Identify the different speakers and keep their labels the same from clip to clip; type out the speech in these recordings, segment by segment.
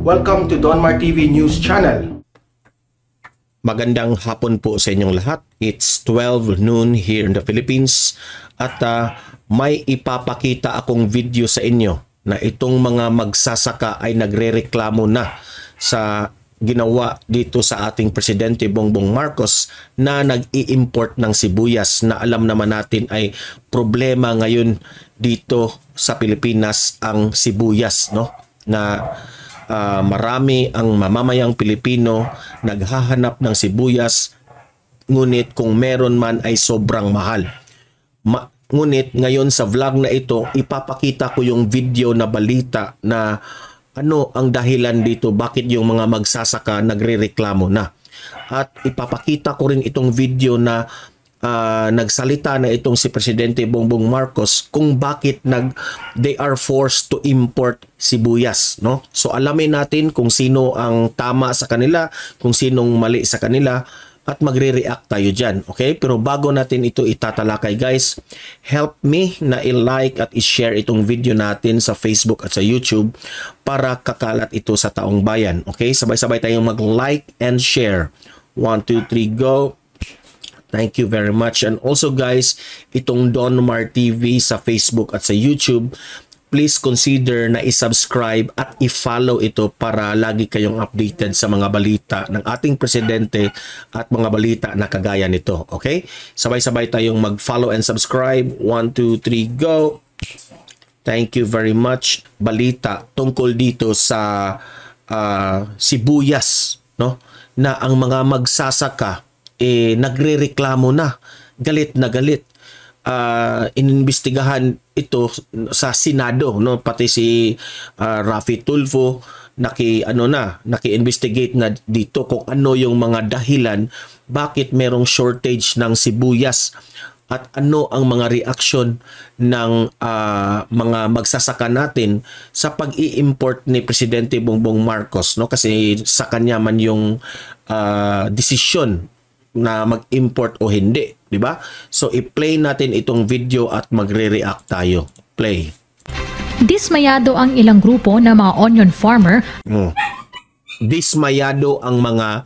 Speaker 1: Welcome to Donmar TV News Channel.
Speaker 2: Magandang hapon po sa inyong lahat. It's 12 noon here in the Philippines at may ipapakita akong video sa inyo na itong mga magsasaka ay nagrereklamo na sa ginawa dito sa ating Presidente Bongbong Marcos na nag-i-import ng sibuyas na alam naman natin ay problema ngayon dito sa Pilipinas ang sibuyas, no? Na marami ang mamamayang Pilipino naghahanap ng sibuyas, ngunit kung meron man ay sobrang mahal. Ngunit ngayon sa vlog na ito, ipapakita ko yung video na balita na ano ang dahilan dito, bakit yung mga magsasaka nagrereklamo na. At ipapakita ko rin itong video na nagsalita na itong si Presidente Bongbong Marcos kung bakit they are forced to import sibuyas, no? So alamin natin kung sino ang tama sa kanila, kung sinong mali sa kanila, at magre-react tayo dyan, okay? Pero bago natin ito itatalakay guys, help me na i-like at i-share itong video natin sa Facebook at sa YouTube para kakalat ito sa taong bayan, okay? Sabay-sabay tayong mag-like and share. 1, 2, 3, go! Thank you very much. And also guys, itong Donmar TV sa Facebook at sa YouTube, please consider na i-subscribe at i-follow ito para lagi kayong updated sa mga balita ng ating presidente at mga balita na kagaya nito. Okay? Sabay-sabay tayong mag-follow and subscribe. 1, 2, 3, go! Thank you very much. Balita tungkol dito sa sibuyas, no? Na ang mga magsasaka nagrereklamo na. Galit na galit. Inimbestigahan ito sa Senado, no? Pati si Raffy Tulfo naki-investigate na dito kung ano yung mga dahilan bakit merong shortage ng sibuyas at ano ang mga reaksyon ng mga magsasaka natin sa pag-i-import ni Presidente Bongbong Marcos, no? Kasi sa kanya man yung desisyon na mag-import o hindi, di ba? So i-play natin itong video at magre-react tayo. Play.
Speaker 3: Dismayado ang ilang grupo na mga onion farmer.
Speaker 2: Dismayado ang mga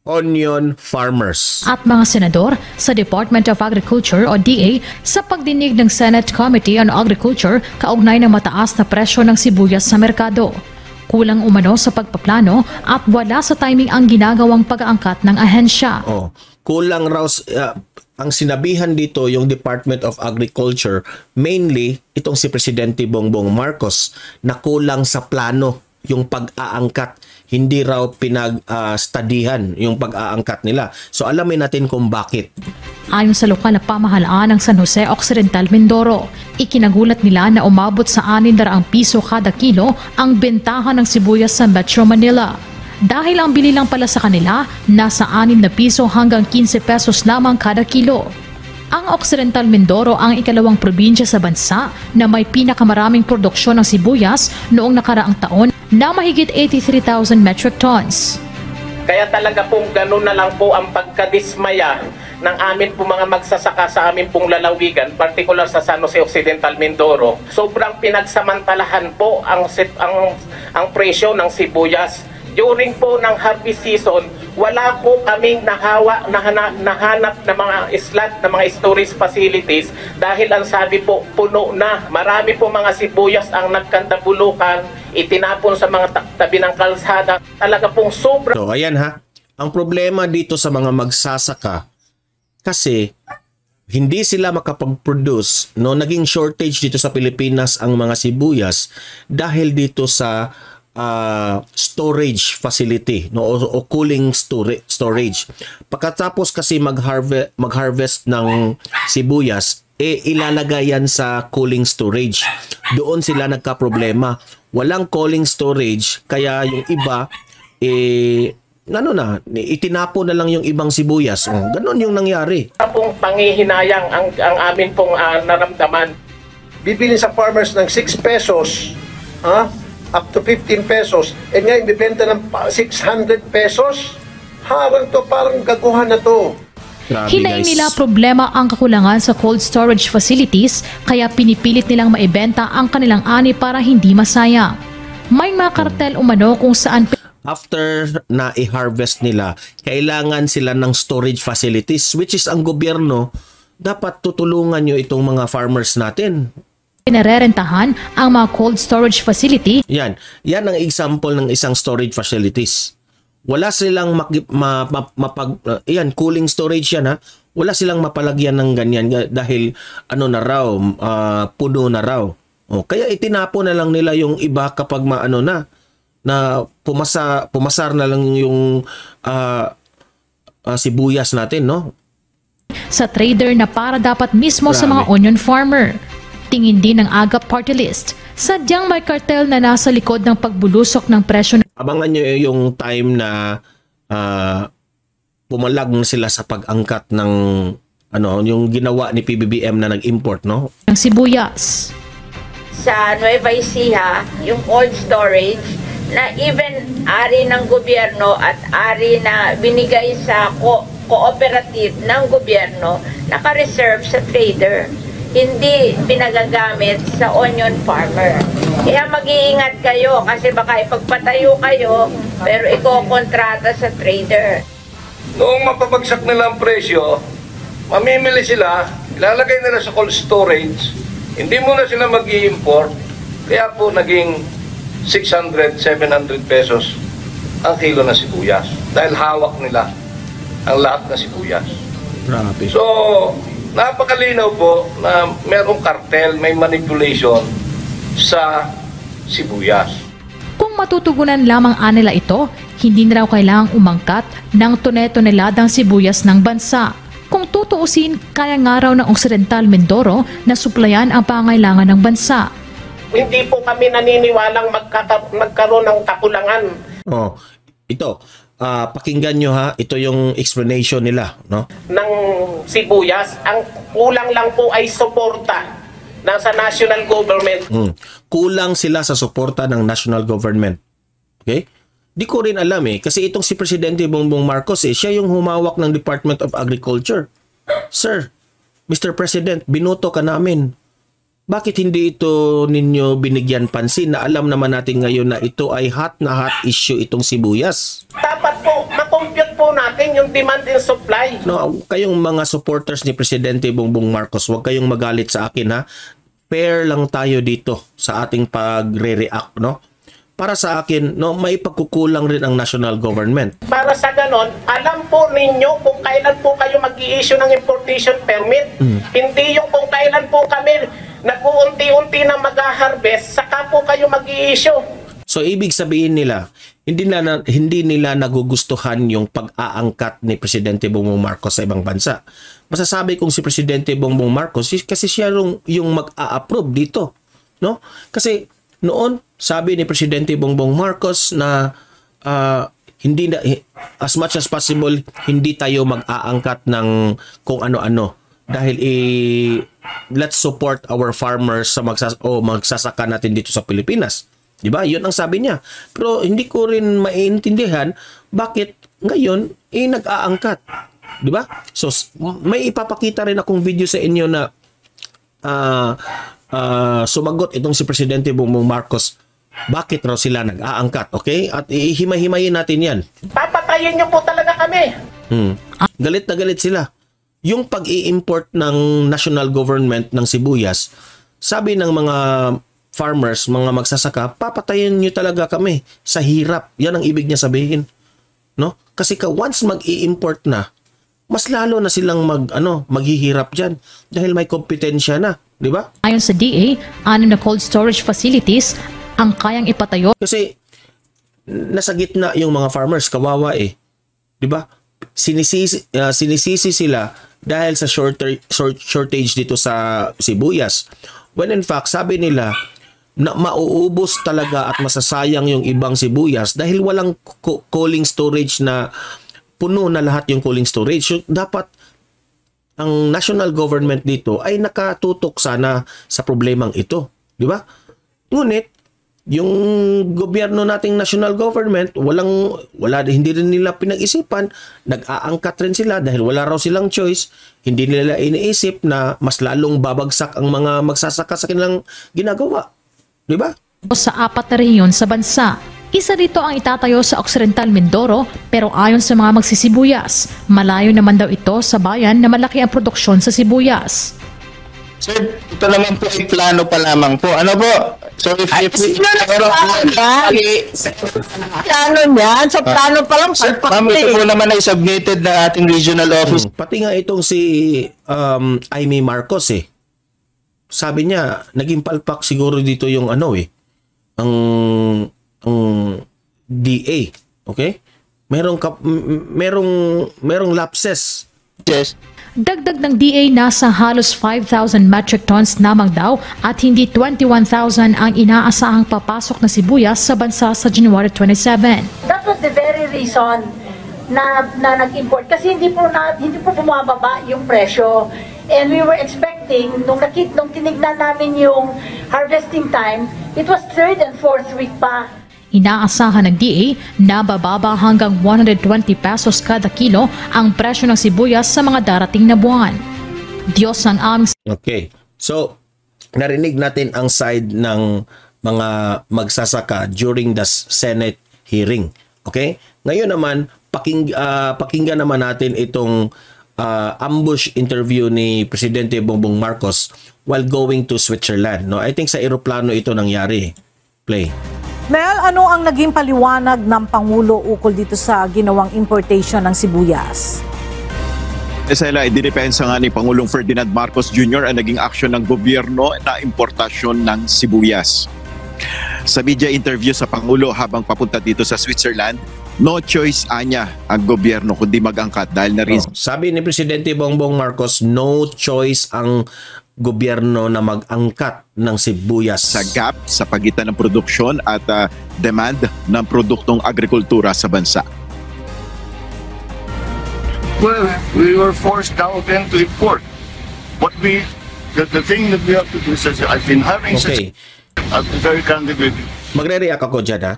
Speaker 2: onion farmers
Speaker 3: At mga senador sa Department of Agriculture o DA sa pagdinig ng Senate Committee on Agriculture kaugnay ng mataas na presyo ng sibuyas sa merkado. Kulang umano sa pagpaplano at wala sa timing ang ginagawang pag-aangkat ng ahensya.
Speaker 2: Kulang raw ang sinabihan dito yung Department of Agriculture, mainly itong si Presidente Bongbong Marcos, na kulang sa plano yung pag-aangkat. Hindi raw pinag-studihan yung pag-aangkat nila. So alamin natin kung bakit.
Speaker 3: Ayon sa lokal na pamahalaan ng San Jose Occidental, Mindoro, ikinagulat nila na umabot sa 600 piso kada kilo ang bentahan ng sibuyas sa Metro Manila. Dahil ang bili lang pala sa kanila, nasa 6 na piso hanggang 15 pesos lamang kada kilo. Ang Occidental Mindoro ang ikalawang probinsya sa bansa na may pinakamaraming produksyon ng sibuyas noong nakaraang taon na mahigit 83,000 metric tons.
Speaker 4: Kaya talaga pong ganun na lang po ang pagkadismaya ng amin po mga magsasaka sa amin pong lalawigan, particular sa San Jose Occidental Mindoro. Sobrang pinagsamantalahan po ang presyo ng sibuyas. During po ng harvest season, wala po kaming nahanap na mga slot, na mga storage facilities dahil ang sabi po, puno na. Marami po mga sibuyas ang nagkandabulukan, itinapon sa mga tabi ng kalsada. Talaga pong sobra.
Speaker 2: So ayan ha, ang problema dito sa mga magsasaka, kasi hindi sila makapag-produce, no? Naging shortage dito sa Pilipinas ang mga sibuyas dahil dito sa storage facility, no? O cooling storage. Pagkatapos kasi mag-harvest ng sibuyas, ilalagay yan sa cooling storage. Doon sila nagka-problema. Walang cooling storage, kaya yung iba itinapo na lang yung ibang sibuyas. Ganon yung nangyari.
Speaker 4: Pong panghihinayang ang amin pong naramdaman.
Speaker 5: Bibili sa farmers ng 6 pesos, up to 15 pesos, and ngayon bibenta ng 600 pesos. Harang to, parang gaguhan na to.
Speaker 3: Hinaing nila problema ang kakulangan sa cold storage facilities, kaya pinipilit nilang maibenta ang kanilang ani para hindi masayang. May mga kartel umano kung saan
Speaker 2: After na i-harvest nila, kailangan sila ng storage facilities, which is ang gobyerno, dapat tutulungan nyo itong mga farmers natin.
Speaker 3: pinarerentahan ang mga cold storage facility.
Speaker 2: Yan ang example ng isang storage facilities. Wala silang cooling storage yan ha. Wala silang mapalagyan ng ganyan dahil ano na raw, puno na raw. O, kaya itinapo na lang nila yung iba kapag pumasar na lang yung sibuyas natin, no?
Speaker 3: Sa trader na para dapat mismo sa mga onion farmer. Tingin din ng AGAP Party List, sadyang may kartel na nasa likod ng pagbulusok ng presyo
Speaker 2: Abangan nyo yung time na pumalag na sila sa pag-angkat ng yung ginawa ni PBBM na nag-import, no?
Speaker 3: ng sibuyas.
Speaker 6: Sa Nueva Ecija, yung cold storage na even ari ng gobyerno at ari na binigay sa cooperative ng gobyerno, naka-reserve sa trader. Hindi pinagagamit sa onion farmer. Kaya mag-iingat kayo kasi baka ipagpatayo kayo pero iko-kontrata sa trader.
Speaker 5: Noong mapabagsak nila ang presyo, mamimili sila, ilalagay nila sa cold storage, hindi muna sila mag-i-import, kaya po naging 600, 700 pesos ang kilo na sibuyas. Dahil hawak nila ang lahat na sibuyas.
Speaker 2: Grabe.
Speaker 5: So, napakalinaw po na merong kartel, may manipulation sa sibuyas.
Speaker 3: Kung matutugunan lamang nila ito, hindi na raw kailangang umangkat ng tone-toneladang sibuyas ng bansa. Kung tutuusin, kaya nga raw ng Occidental Mindoro na suplayan ang pangailangan ng bansa.
Speaker 4: Hindi po kami naniniwalang magkaroon ng takulangan.
Speaker 2: Oh, ito. Pakinggan nyo ha, ito yung explanation nila, no?
Speaker 4: Ng sibuyas, ang kulang lang po ay suporta sa national government.
Speaker 2: Kulang sila sa suporta ng national government. Okay? Di ko rin alam kasi itong si Presidente Bongbong Marcos siya yung humawak ng Department of Agriculture. Sir, Mr. President, binoto ka namin. Bakit hindi ito ninyo binigyan pansin na alam naman natin ngayon na ito ay hot na hot issue itong sibuyas?
Speaker 4: Dapat po, makompute po natin yung demand and supply.
Speaker 2: No, kayong mga supporters ni Presidente Bongbong Marcos, huwag kayong magalit sa akin ha. Fair lang tayo dito sa ating pagre-react, no? Para sa akin, no, may pagkukulang rin ang national government.
Speaker 4: Para sa ganon, alam po ninyo kung kailan po kayo mag-i-issue ng importation permit. Hindi yung kung kailan po kami nag-uunti-unti na mag-harvest, saka po kayo mag-i-issue.
Speaker 2: So ibig sabihin nila, hindi nila nagugustuhan yung pag-aangkat ni Presidente Bongbong Marcos sa ibang bansa. Masasabi kong si Presidente Bongbong Marcos kasi siya yung mag-a-approve dito, no? Kasi noon sabi ni Presidente Bongbong Marcos na hindi na, as much as possible hindi tayo mag-aangkat ng kung ano-ano dahil let's support our farmers sa magsasaka natin dito sa Pilipinas. 'Di ba? 'Yun ang sabi niya. Pero hindi ko rin maintindihan bakit ngayon nag-aangkat. 'Di ba? So may ipapakita rin akong video sa inyo na sumagot itong si Presidente Bongbong Marcos bakit raw sila nag-aangkat, okay? At ihimay-himayin natin 'yan.
Speaker 4: Papatayin niyo po talaga kami.
Speaker 2: Galit na galit sila. Yung pag-i-import ng national government ng sibuyas, sabi ng mga farmers, mga magsasaka, papatayin nyo talaga kami sa hirap. Yan ang ibig niya sabihin. No? Kasi once mag-i-import na, mas lalo na silang maghihirap dyan dahil may kompetensya na. Di ba?
Speaker 3: Ayon sa DA, 6 na cold storage facilities ang kayang ipatayo.
Speaker 2: Kasi nasa gitna yung mga farmers, kawawa Di ba? Sinisisi sila dahil sa shortage dito sa sibuyas. When in fact, sabi nila na mauubos talaga at masasayang yung ibang sibuyas dahil walang cooling storage na puno na lahat yung cooling storage. So, dapat ang national government dito ay nakatutok sana sa problemang ito. Di ba? Ngunit, yung gobyerno nating national government, hindi rin nila pinag-isipan, nag-aangkat rin sila dahil wala raw silang choice, hindi nila iniisip na mas lalong babagsak ang mga magsasaka sa kanilang ginagawa. Di ba?
Speaker 3: sa 4 na rehiyon sa bansa. Isa dito ang itatayo sa Occidental Mindoro, pero ayon sa mga magsisibuyas, malayo naman daw ito sa bayan na malaki ang produksyon sa sibuyas.
Speaker 7: Sir, ito naman po ay plano pa lamang po. Ano po? So if
Speaker 8: Plano niyan, sa plano pa lang.
Speaker 7: ma'am, ito po naman ay submitted na ating regional office.
Speaker 2: Pati nga itong si Amy Marcos sabi niya, naging palpak siguro dito yung ang DA, okay? Merong lapses.
Speaker 7: Yes.
Speaker 3: Dagdag ng DA, nasa halos 5,000 metric tons namang daw at hindi 21,000 ang inaasahang papasok na sibuyas sa bansa sa January 27.
Speaker 8: That was the very reason na nag-import kasi hindi po bumababa yung presyo. And we were expecting, nung tinignan namin yung harvesting time, it was 3rd and 4th week pa.
Speaker 3: Inaasahan ng DA na bababa hanggang 120 pesos kada kilo ang presyo ng sibuyas sa mga darating na buwan. Diyos ang aming...
Speaker 2: Okay. So, narinig natin ang side ng mga magsasaka during the Senate hearing. Okay? Ngayon naman, pakinggan naman natin itong ambush interview ni Presidente Bongbong Marcos while going to Switzerland. No? I think sa eroplano ito nangyari. Play.
Speaker 9: Mel, ano ang naging paliwanag ng Pangulo ukol dito sa ginawang importation ng sibuyas?
Speaker 10: Estela, idinepensa nga ni Pangulong Ferdinand Marcos Jr. ang naging aksyon ng gobyerno na importasyon ng sibuyas. Sa media interview sa Pangulo habang papunta dito sa Switzerland, no choice anya ang gobyerno kundi mag-angkat dahil na rin...
Speaker 2: Sabi ni Presidente Bongbong Marcos, no choice ang gobyerno na mag-angkat ng sibuyas
Speaker 10: sa gap sa pagitan ng produksyon at demand ng produktong agrikultura sa bansa.
Speaker 5: Well, we were forced now again to import. The thing that we have to do is, I've been having
Speaker 2: Okay.
Speaker 5: I'll be very candid with you.
Speaker 2: Magre-react ako dyan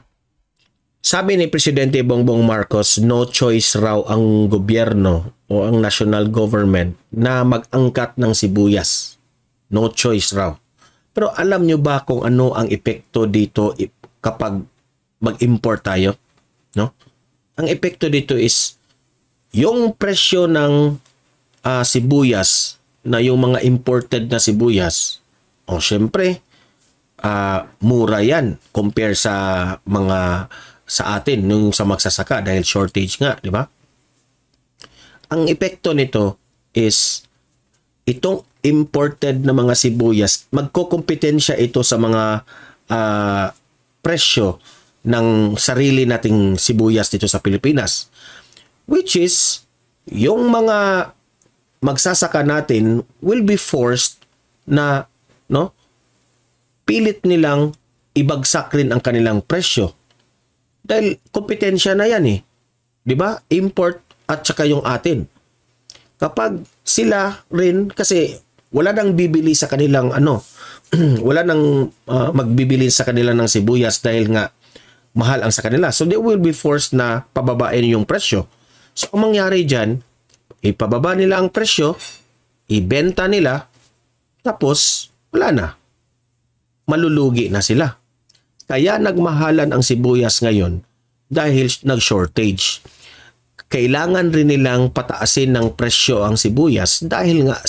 Speaker 2: Sabi ni Presidente Bongbong Marcos, no choice raw ang gobyerno o ang national government na mag-angkat ng sibuyas. No choice raw. Pero alam nyo ba kung ano ang epekto dito kapag mag-import tayo? No? Ang epekto dito is yung presyo ng sibuyas na yung mga imported na sibuyas, syempre, mura yan compare sa atin nung sa magsasaka dahil shortage nga, di ba? Ang epekto nito is itong imported na mga sibuyas, magkokompetensya ito sa mga presyo ng sarili nating sibuyas dito sa Pilipinas. Which is, yung mga magsasaka natin will be forced na, pilit nilang ibagsak rin ang kanilang presyo. Dahil kompetensya na yan Di ba? Import at saka yung atin. Kapag sila rin, kasi wala nang bibili sa kanilang wala nang magbibili sa kanila ng sibuyas dahil nga mahal ang sa kanila. So they will be forced na pababain yung presyo. So ang mangyari dyan, ipababa nila ang presyo, ibenta nila, tapos wala na. Malulugi na sila. Kaya nagmahalan ang sibuyas ngayon dahil nag-shortage. Kailangan rin nilang pataasin ng presyo ang sibuyas dahil nga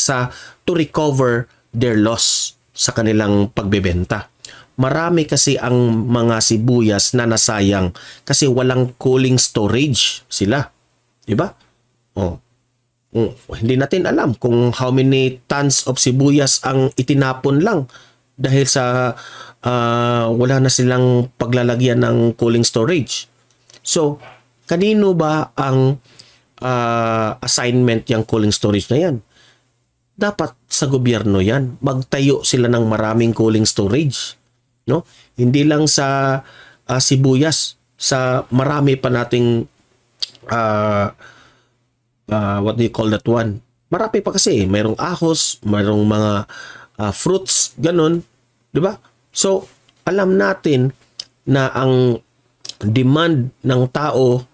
Speaker 2: to recover their loss sa kanilang pagbebenta. Marami kasi ang mga sibuyas na nasayang kasi walang cooling storage sila. Diba? Hindi natin alam kung how many tons of sibuyas ang itinapon lang dahil sa wala na silang paglalagyan ng cooling storage. So, kanino ba ang assignment yung cooling storage na yan? Dapat sa gobyerno yan. Magtayo sila ng maraming cooling storage. No? Hindi lang sa sibuyas. Sa marami pa nating what do you call that one? Marami pa kasi. Mayroong ahos, mayroong mga fruits, ganun. Diba? So, alam natin na ang demand ng tao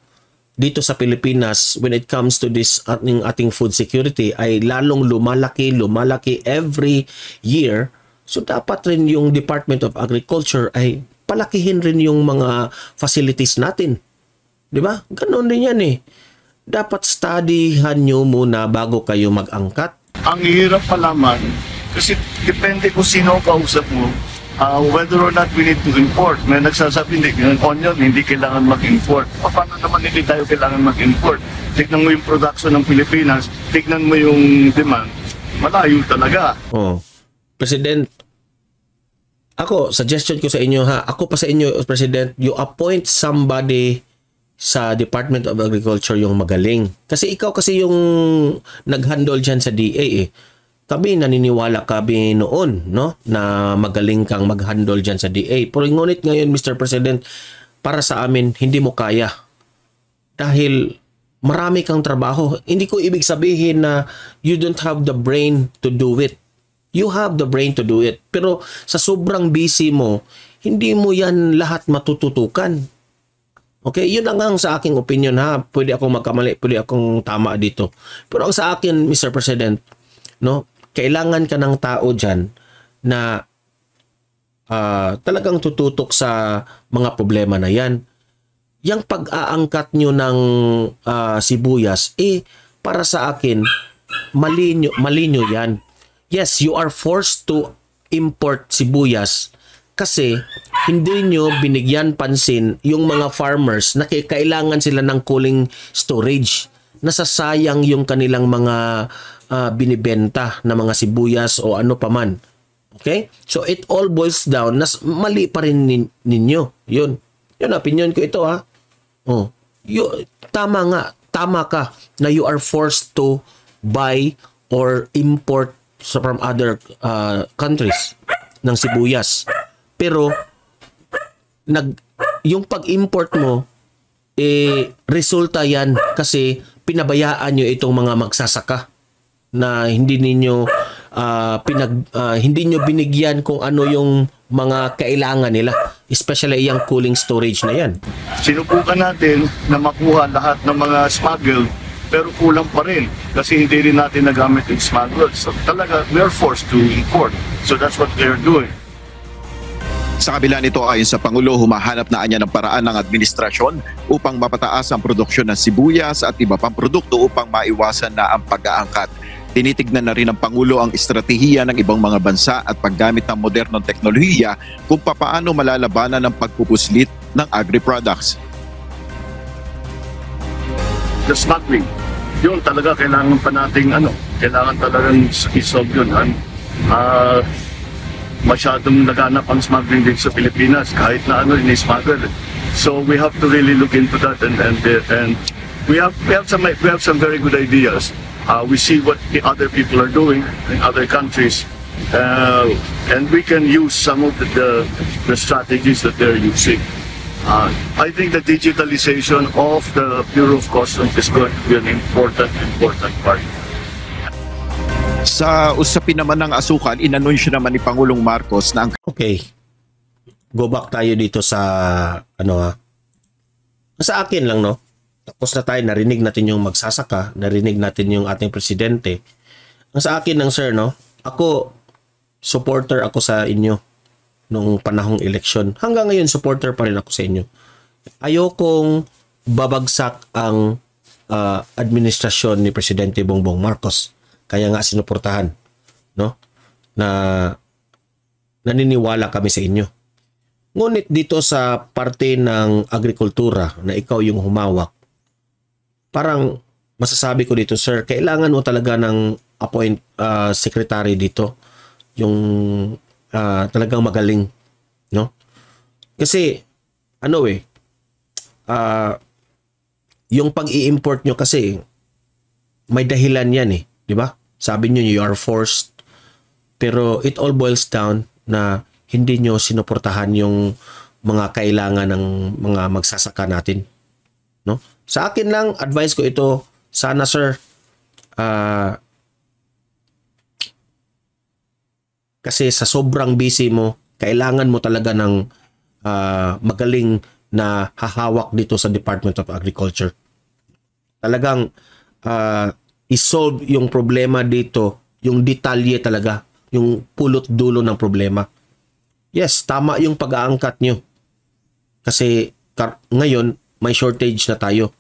Speaker 2: dito sa Pilipinas when it comes to this ating food security ay lalong lumalaki every year. So dapat rin yung Department of Agriculture ay palakihin rin yung mga facilities natin. 'Di ba? Ganoon din yan eh. Dapat studyhan nyo muna bago kayo mag-angkat.
Speaker 11: Ang hirap malaman kasi depende kung sino ang kausap mo, whether or not we need to import. May nagsasabi, yung onion, hindi kailangan mag-import. Paano naman hindi tayo kailangan mag-import? Tignan mo yung production ng Pilipinas, tignan mo yung demand, malayo talaga.
Speaker 2: Oh. President, ako, suggestion ko sa inyo ha, ako pa sa inyo, President, you appoint somebody sa Department of Agriculture yung magaling. Kasi ikaw kasi yung nag-handle dyan sa DA eh. Kami naniniwala kami noon, no, na magaling kang mag-handle dyan sa DA. Pero ngunit ngayon, Mr. President, para sa amin, hindi mo kaya. Dahil marami kang trabaho. Hindi ko ibig sabihin na you don't have the brain to do it. You have the brain to do it. Pero sa sobrang busy mo, hindi mo yan lahat matututukan. Okay, yun lang ang sa aking opinion ha. Pwede akong magkamali, pwede akong tama dito. Pero ang sa akin, Mr. President, no, kailangan ka ng tao dyan na talagang tututok sa mga problema na yan. Yang pag-aangkat nyo ng sibuyas, para sa akin, mali nyo yan. Yes, you are forced to import sibuyas kasi hindi nyo binigyan pansin yung mga farmers na kailangan sila ng cooling storage. Nasasayang yung kanilang mga binibenta na mga sibuyas o ano paman. Okay? So it all boils down na mali pa rin ninyo. Yun opinion ko ito ha. Oh. Tama ka na you are forced to buy or import from other countries ng sibuyas. Pero yung pag-import mo resulta yan kasi pinabayaan nyo itong mga magsasaka na hindi niyo binigyan kung ano yung mga kailangan nila, especially yung cooling storage na yan.
Speaker 11: Sinubukan natin na makuha lahat ng mga smuggled pero kulang pa rin kasi hindi rin natin nagamit yung smuggled. So talaga, we are forced to import. So that's what they're doing.
Speaker 10: Sa kabila nito, ayon sa Pangulo, humahanap na anya ng paraan ng administrasyon upang mapataas ang produksyon ng sibuyas at iba pang produkto upang maiwasan na ang pag-aangkat. Tinitignan na rin ng Pangulo ang estratehiya ng ibang mga bansa at paggamit ng modernong teknolohiya kung papaano malalabanan ang pagpupuslit ng agri-products.
Speaker 11: The smuggling, yun talaga kailangan pa nating kailangan talagang isolve yun. Masyadong naganap ang smuggling din sa Pilipinas kahit na ini-smuggle. So we have to really look into that and we have some very good ideas. We see what the other people are doing in other countries and we can use some of the strategies that they're using. I think the digitalization of the Bureau of Customs is going to be an important part.
Speaker 10: Sa usapin naman ng asukal, inanunsyo naman ni Pangulong Marcos na ang...
Speaker 2: Okay. Go back tayo dito sa sa akin lang, no? Tapos na tayo, narinig natin yung magsasaka, narinig natin yung ating presidente. Ang sa akin lang, sir, no? Ako, supporter ako sa inyo nung panahong eleksyon. Hanggang ngayon, supporter pa rin ako sa inyo. Ayokong babagsak ang administrasyon ni Presidente Bongbong Marcos. Kaya nga sinuportahan, no? Na naniniwala kami sa inyo. Ngunit dito sa parte ng agrikultura na ikaw yung humawak, parang masasabi ko dito, sir, kailangan mo talaga ng secretary dito, yung talagang magaling, no? Kasi yung pag-i-import nyo kasi may dahilan yan eh, di ba? Sabi nyo, you are forced. Pero it all boils down na hindi nyo sinuportahan yung mga kailangan ng mga magsasaka natin. No? Sa akin lang, advice ko ito, sana sir, kasi sa sobrang busy mo, kailangan mo talaga ng magaling na hahawak dito sa Department of Agriculture. Talagang isolve yung problema dito, yung detalye talaga. yung pulot dulo ng problema. Yes, tama yung pag-aangkat nyo. Kasi ngayon, may shortage na tayo.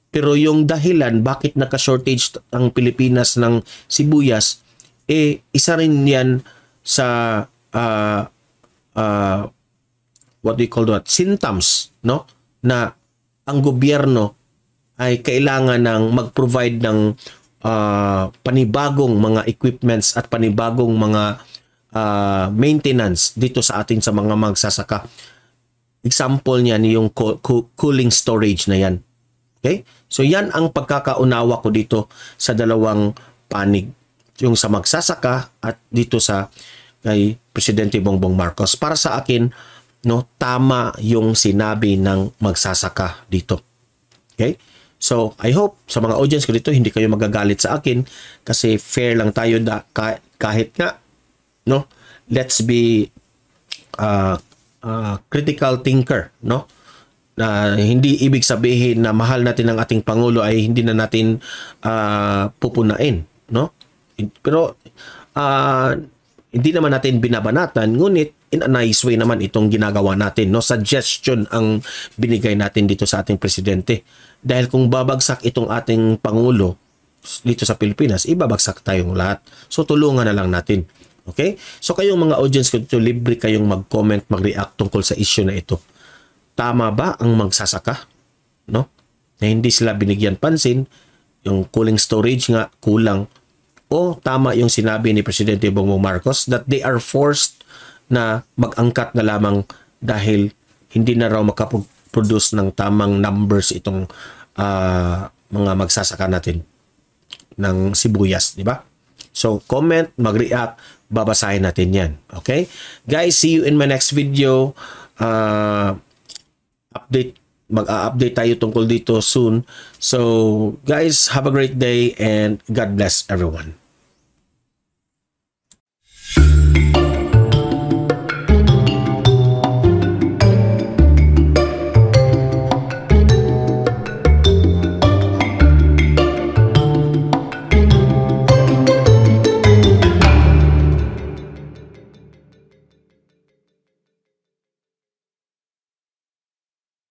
Speaker 2: Pero yung dahilan bakit naka-shortage ang Pilipinas ng sibuyas, isa rin yan sa what do you call that? Symptoms, no? Na ang gobyerno ay kailangan ng mag-provide ng panibagong mga equipments at panibagong mga maintenance dito sa atin sa mga magsasaka. Example niyan yung cooling storage na yan. Okay? So yan ang pagkakaunawa ko dito sa dalawang panig. Yung sa magsasaka at dito sa kay Presidente Bongbong Marcos. Para sa akin, no, tama yung sinabi ng magsasaka dito. Okay? So, I hope sa mga audience ko dito, hindi kayo magagalit sa akin kasi fair lang tayo kahit nga, no? Let's be critical thinker, no? Hindi ibig sabihin na mahal natin ang ating Pangulo ay hindi na natin pupunain, no? Pero hindi naman natin binabanatan, ngunit in a nice way naman itong ginagawa natin, no? Suggestion ang binigay natin dito sa ating presidente. Dahil kung babagsak itong ating Pangulo dito sa Pilipinas, ibabagsak tayong lahat. So tulungan na lang natin. Okay? So kayong mga audience ko dito, libre kayong mag-comment, mag-react tungkol sa issue na ito. Tama ba ang magsasaka? No? Na hindi sila binigyan pansin, yung cooling storage nga kulang, o tama yung sinabi ni Presidente Bongbong Marcos that they are forced na mag-angkat na lamang dahil hindi na raw makaproduce ng tamang numbers itong mga magsasaka natin ng sibuyas, di ba? So comment, mag-react, babasahin natin yan. Okay? Guys, see you in my next video. Mag-update tayo tungkol dito soon. So guys, have a great day and God bless everyone.